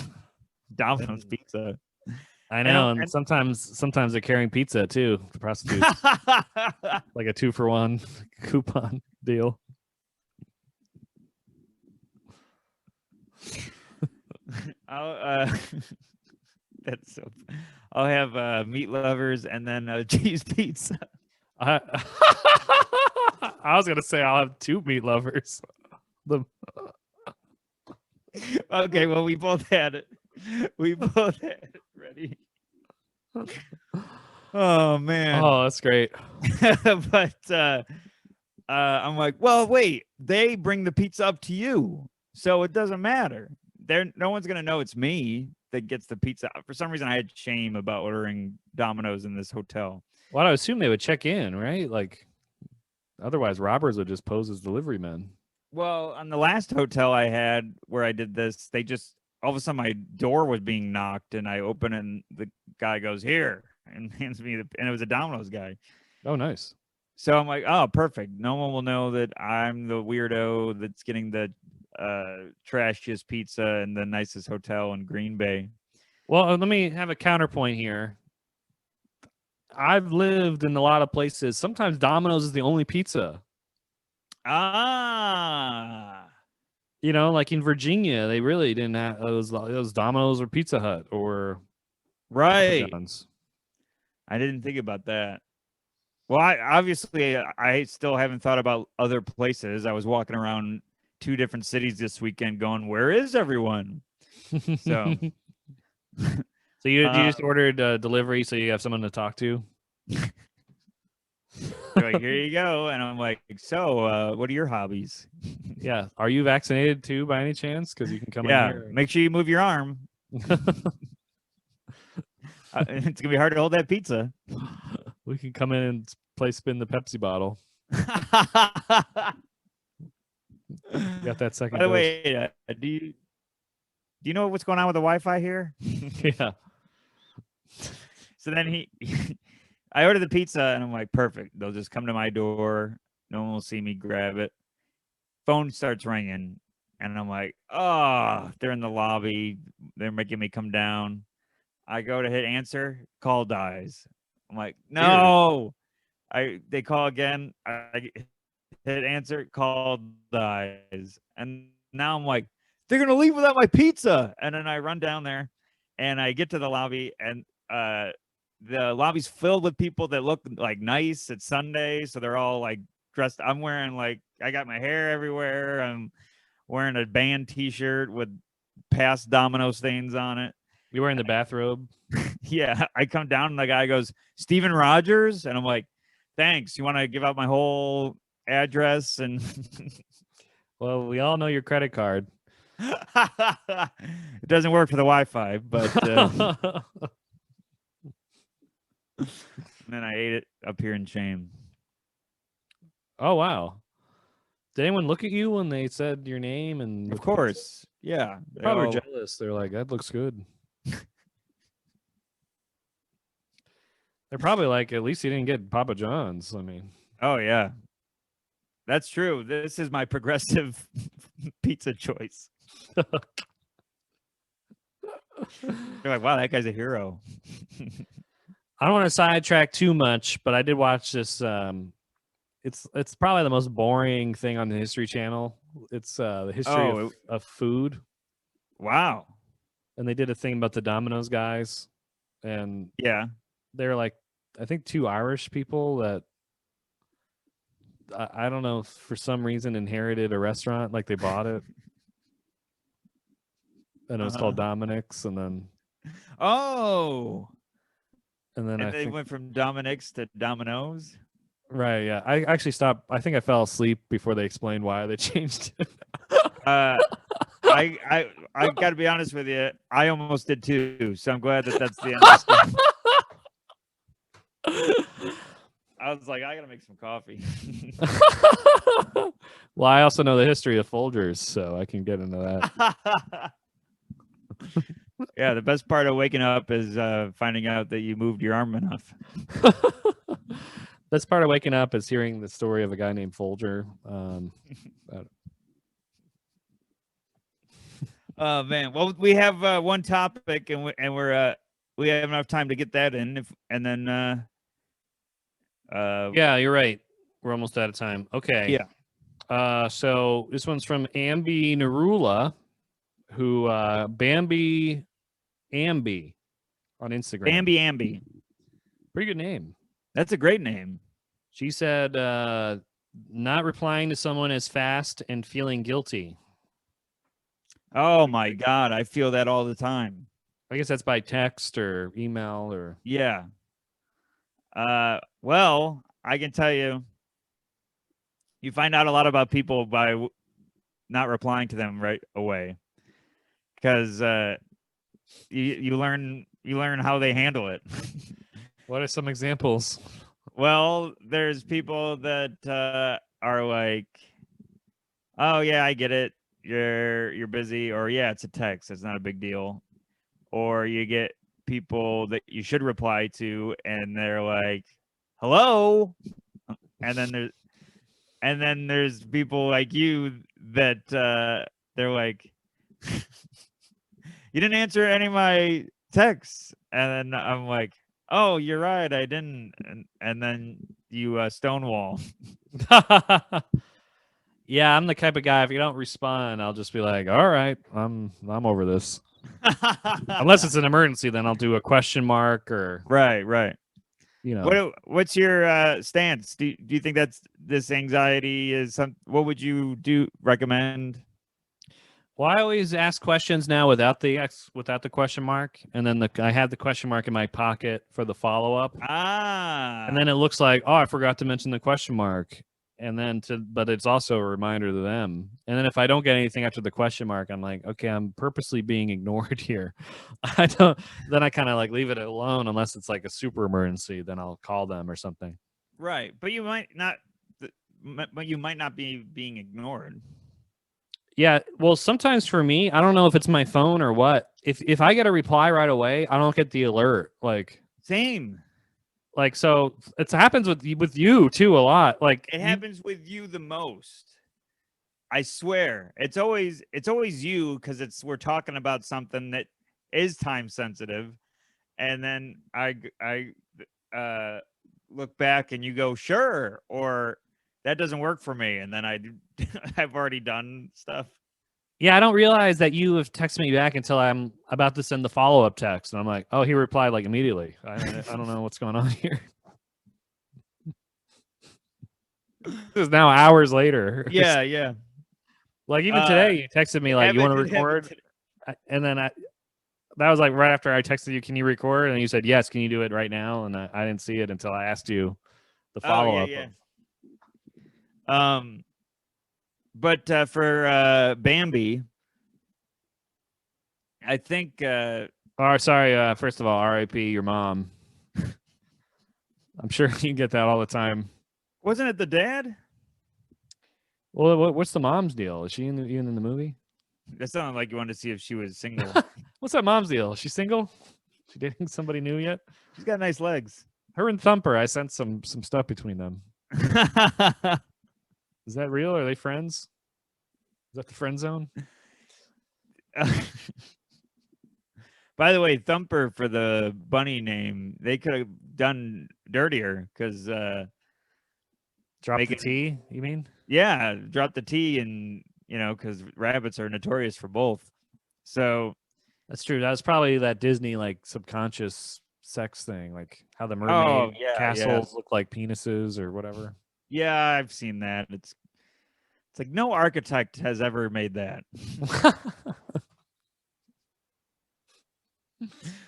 Domino's pizza. I know, and sometimes they're carrying pizza too. The prostitutes, like a 2-for-1 coupon deal. I'll have meat lovers and then cheese pizza. I was gonna say I'll have 2 meat lovers. Okay, well, we both had it. We both had it ready. Oh man. Oh, that's great. But I'm like, well, wait, they bring the pizza up to you, so it doesn't matter. no one's gonna know it's me that gets the pizza. For some reason, I had shame about ordering Domino's in this hotel. Well, I assume they would check in, right? Like, otherwise, robbers would just pose as delivery men. Well, on the last hotel I had where I did this, they just all of a sudden my door was being knocked, and I open and the guy goes here and hands me and it was a Domino's guy. Oh, nice. So I'm like, oh, perfect. No one will know that I'm the weirdo that's getting the trashiest pizza in the nicest hotel in Green Bay. Well, let me have a counterpoint here. I've lived in a lot of places. Sometimes Domino's is the only pizza. Ah, You know, like in Virginia, they really didn't have those Domino's or Pizza Hut or Papa right. John's. I didn't think about that. Well, I still haven't thought about other places. I was walking around 2 different cities this weekend going, where is everyone? So So you just ordered delivery so you have someone to talk to? they're like, here you go. And I'm like, so what are your hobbies? Yeah. Are you vaccinated too by any chance? Because you can come in Yeah, here. make sure you move your arm. It's gonna be hard to hold that pizza. We can come in and play spin the Pepsi bottle. You got that second By the dose. way, do you know what's going on with the Wi-Fi here? Yeah. So then I ordered the pizza and I'm like, perfect. They'll just come to my door. No one will see me grab it. Phone starts ringing and I'm like, oh, they're in the lobby. They're making me come down. I go to hit answer, call dies. I'm like, no. They call again. I hit answer, call dies. And now I'm like, they're gonna leave without my pizza. And then I run down there and I get to the lobby and the lobby's filled with people that look like nice. It's Sunday, so they're all like dressed. I'm wearing like I got my hair everywhere. I'm wearing a band t-shirt with past domino stains on it. You wearing the bathrobe? Yeah, I come down and the guy goes, Steven Rogers, and I'm like, thanks. You want to give out my whole address? And Well, we all know your credit card. it doesn't work for the Wi-Fi, but and then I ate it up here in shame. Oh wow! Did anyone look at you when they said your name? And Of course, yeah. they probably were jealous. They're like, "That looks good." They're probably like, "At least he didn't get Papa John's." I mean, oh yeah, that's true. This is my progressive pizza choice. They're like, wow, that guy's a hero. I don't want to sidetrack too much, but I did watch this. It's probably the most boring thing on the History Channel. It's the history of food. Wow. And they did a thing about the Domino's guys, and yeah, they're like, I think 2 Irish people that I don't know, for some reason inherited a restaurant, like they bought it, and it was called Dominic's, and then and they went from Dominic's to Domino's. Right, yeah. I actually stopped. I think I fell asleep before they explained why they changed it. I got to be honest with you. I almost did too. So I'm glad that that's the end of the story. I was like, I got to make some coffee. Well, I also know the history of Folgers, so I can get into that. Yeah, the best part of waking up is finding out that you moved your arm enough. Best part of waking up is hearing the story of a guy named Folger. Oh man, well we have one topic, and we have enough time to get that in. Yeah, you're right. We're almost out of time. Okay. Yeah. So this one's from Ambi Narula, who Bambi Ambi on Instagram. Bambi Ambi. Pretty good name. That's a great name. She said, not replying to someone as fast and feeling guilty. Oh my God, I feel that all the time. I guess that's by text or email or. Yeah. Well, I can tell you, you find out a lot about people by not replying to them right away. because you learn how they handle it. What are some examples? Well, there's people that are like, "Oh yeah, I get it. You're busy," or "Yeah, it's a text. It's not a big deal." Or you get people that you should reply to, and they're like, "Hello," and then there's people like you that they're like, "You didn't answer any of my texts," and then I'm like, "Oh, you're right, I didn't," and then you stonewall. Yeah, I'm the type of guy. If you don't respond, I'll just be like, "All right, I'm over this." Unless it's an emergency, then I'll do a question mark or right. you know. What's your stance? Do you think that's this anxiety is some? What would you recommend? Well, I always ask questions now without the question mark, and then I have the question mark in my pocket for the follow up, and then Ah, it looks like, oh, I forgot to mention the question mark, but it's also a reminder to them. And then if I don't get anything after the question mark, I'm like, okay, I'm purposely being ignored here. I don't. Then I kind of like leave it alone unless it's like a super emergency. Then I'll call them or something. right. But you might not. But you might not be being ignored. Yeah, well, sometimes for me, I don't know if it's my phone or what. If I get a reply right away, I don't get the alert. Same. So it happens with you too a lot. Like It you, happens with you the most. I swear. It's always you because we're talking about something that is time sensitive, and then I uh look back and you go sure, or that doesn't work for me, and then I've already done stuff. yeah, I don't realize that you have texted me back until I'm about to send the follow up text, and I'm like, oh, he replied like immediately. I don't know what's going on here. This is now hours later. Yeah. Like even today, you texted me like, you want to It happened record, and then that was like right after I texted you, can you record? And you said yes. Can you do it right now? And I didn't see it until I asked you the Oh follow yeah, up. yeah. But for Bambi, I think Oh, sorry. First of all, R.I.P. your mom. I'm sure you get that all the time. wasn't it the dad? Well, what's the mom's deal? Is she even in the movie? That sounded like you wanted to see if she was single. What's that mom's deal? Is she single? She dating somebody new yet? She's got nice legs. Her and Thumper, I sent some stuff between them. Is that real? Are they friends? Is that the friend zone? By the way, Thumper for the bunny name, they could have done dirtier because Drop the making T, you mean? yeah, drop the T and because rabbits are notorious for both. So That's true. That was probably that Disney like subconscious sex thing, like how the oh mermaid yeah, castles look like penises or whatever. yeah, I've seen that. It's like no architect has ever made that.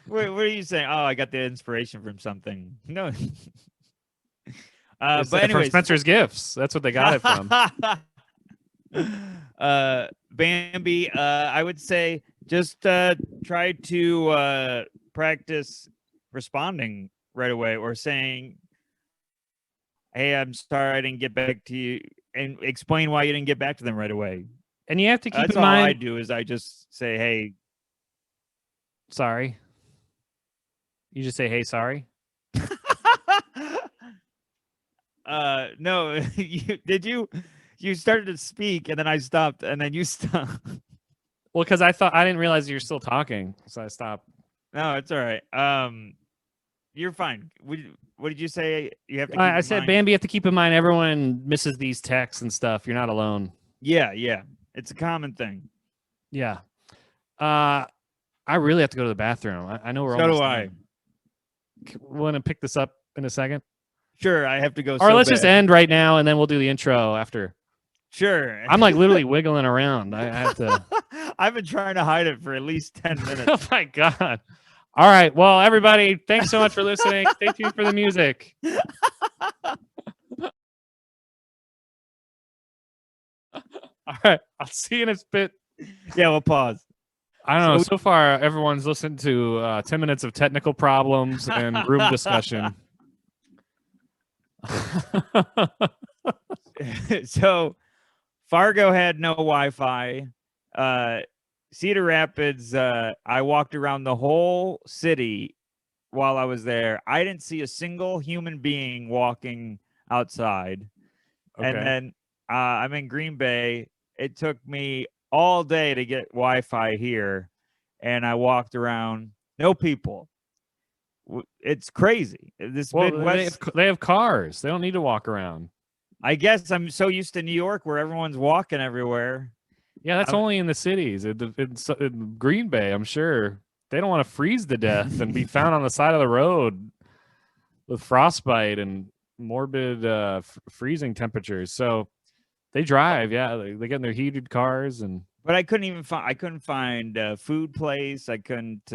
What are you saying? Oh, I got the inspiration from something. No. It's But from anyways, Spencer's Gifts. That's what they got it from. Bambi, I would say just try to practice responding right away or saying, "Hey, I'm sorry I didn't get back to you," and explain why you didn't get back to them right away. And you have to keep That's in all I mind. do is I just say, "Hey, Sorry. You just say, "Hey, sorry." no, you started to speak and then I stopped and then you stopped." Well, because I didn't realize you were still talking, so I stopped. No, it's all right. You're fine. What did you say? You have to keep I in said, mind. Bambi, you have to keep in mind everyone misses these texts and stuff. You're not alone. Yeah, it's a common thing. Yeah. I really have to go to the bathroom. I know we're So almost do I. done. Want to pick this up in a second? Sure, I have to go. Or so let's just bad. end right now and then we'll do the intro after. Sure. I'm like literally wiggling around. I have to. I've been trying to hide it for at least 10 Oh minutes. my God. All right. Well, everybody, thanks so much for listening. Stay tuned for the music. All right. I'll see you in a bit. Yeah, we'll pause. I don't know. So So far, everyone's listened to 10 minutes of technical problems and room discussion. so Fargo had no Wi-Fi. Uh, Cedar Rapids, I walked around the whole city while I was there. I didn't see a single human being walking outside. And Okay. then I'm in Green Bay. It took me all day to get Wi-Fi here, and I walked around. No people. It's crazy. This Well, Midwest. they have cars. They don't need to walk around. I guess I'm so used to New York where everyone's walking everywhere. Yeah, that's I'm, only in the cities. In Green Bay, I'm sure they don't want to freeze to death and be found on the side of the road with frostbite and morbid freezing temperatures. So they drive. Yeah, they get in their heated cars and. but I couldn't even find. I couldn't find a food place. I couldn't.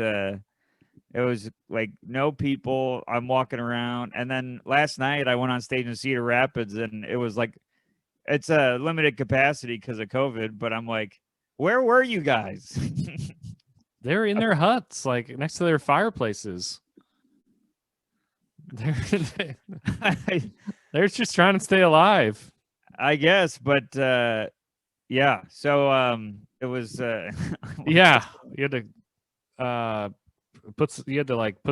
It was like no people. I'm walking around, and then last night I went on stage in Cedar Rapids, and it was like it's a limited capacity because of COVID. But I'm like, where were you guys? They're in their huts, like next to their fireplaces. They're just trying to stay alive. I guess, but yeah. So it was Yeah, you had to put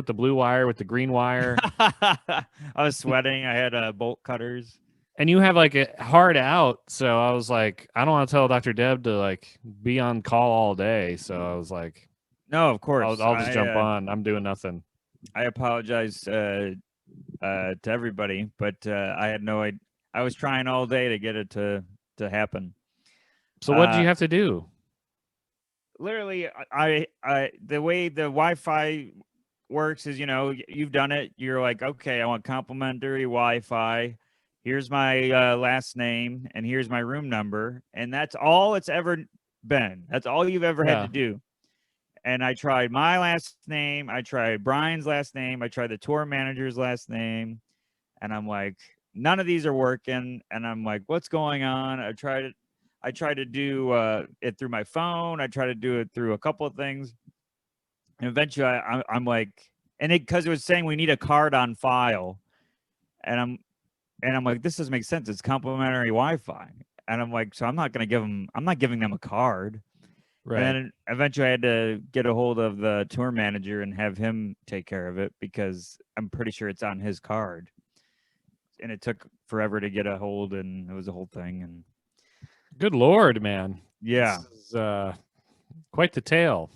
the blue wire with the green wire, I was sweating. I had bolt cutters. and you have like a hard out. So I was like, I don't want to tell Dr. Deb to like be on call all day. So I was like, No, of course. I'll just jump on. I'm doing nothing. I apologize to everybody, but I had no idea. I was trying all day to get it to happen. So what did you have to do? Literally, I the way the Wi-Fi works is, you've done it. You're like, okay, I want complimentary Wi-Fi. Here's my last name and here's my room number, and that's all it's ever been. That's all you've ever had Yeah. to do. And I tried my last name, I tried Brian's last name, I tried the tour manager's last name, and I'm like, none of these are working. And I'm like, what's going on? I tried to do it through my phone. I tried to do it through a couple of things. And eventually I'm like, and because it was saying we need a card on file. And I'm like, this doesn't make sense. It's complimentary Wi-Fi. And I'm like, so I'm not giving them a card. Right. And then eventually I had to get a hold of the tour manager and have him take care of it because I'm pretty sure it's on his card. And it took forever to get a hold, and it was a whole thing. And Good Lord, man. yeah, This is, quite the tale.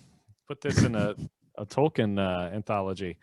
Put this in a Tolkien anthology.